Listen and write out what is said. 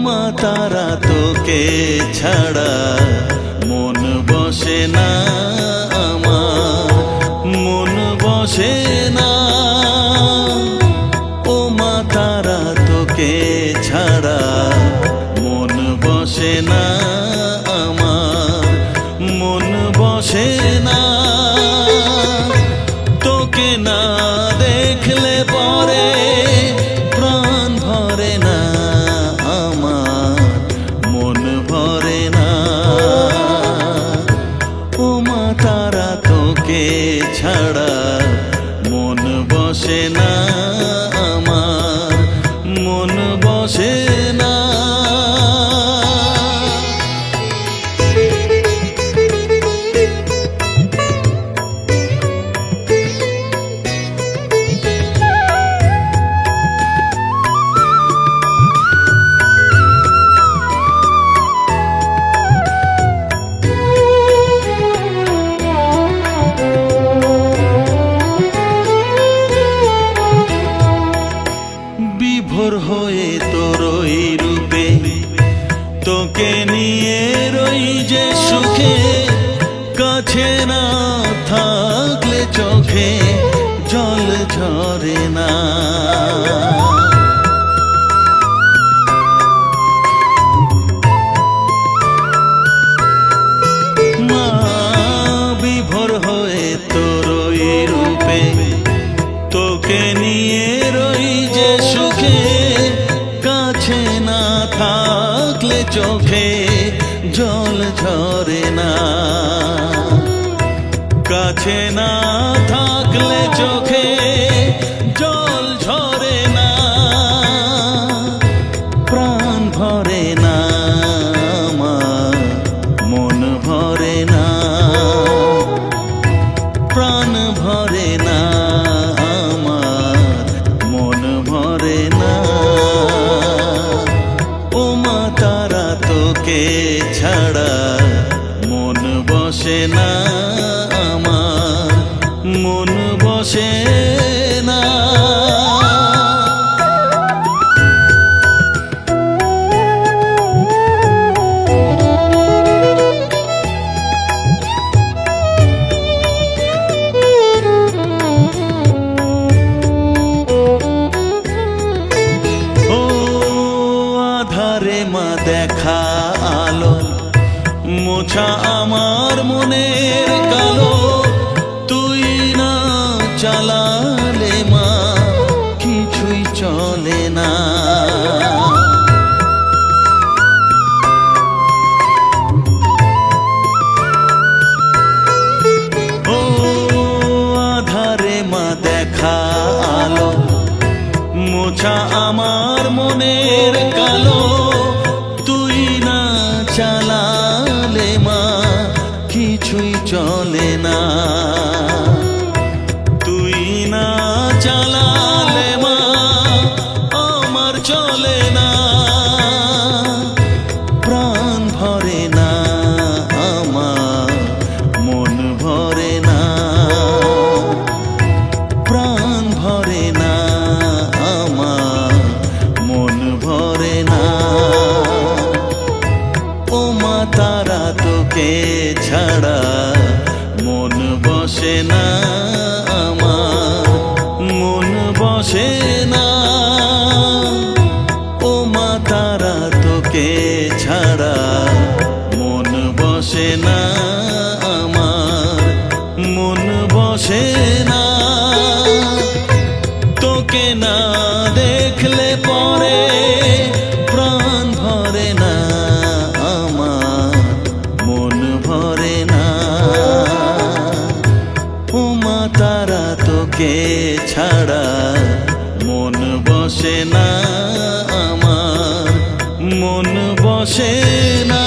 মা তারা তোকে ছাড়া মন বসে না আমার, মন বসে না। ও মা তারা তোকে ছাড়া মন বসে না আমার, মন বসে না। তোকে না দেখলে পরে প্রাণ ভরে না আমার, মন ভরে না। ও মা তারা তোকে ছাড়া মন বসে না আমার, মন বসে না। বিভোর হয়ে তোর ওই রূপে তোকে নিয়ে রই যে সুখে, কাছে না থাকলে চোখে জল ঝরে না। মা বিভোর হয়ে তোর ওই রূপে তোকে নিয়ে রই যে সুখে, কাছে না থাকলে চোখে জল ঝরে না। কাছে না থাকলে চোখে জল ঝরে না, প্রাণ ভরে না আমার, মন ভরে না, প্রাণ ভরে না আমার, মন ভরে না। ও মা তারা তোকে ছাড়া মন বসে না আমার, মন বসে না। আধারে মা দেখা আলো মোছা আমার মনের কালো, তুই না চালালে মা কিছুই চলে না। ও আধারে মা দেখা আলো মোছা আমার মনের কালো, তুই না চালালে মা কিছুই চলে না। তুই না চালালে মা আমার চলে না, প্রাণ ভরে না আমার, মন ভরে না, প্রাণ ভরে না আমার, মন ভরে না। ও মা তারা তোকে ছাড়া মন বসে না আমার, মন বসে না। ও মা তারা তোকে ছাড়া মন বসে না আমার, মন বসে না। তোকে না দেখলে পরে প্রাণ ভরে না আমার, মন ভরে না। ও মা তারা তোকে ছাড়া মন বসে না আমার, মন বসে না।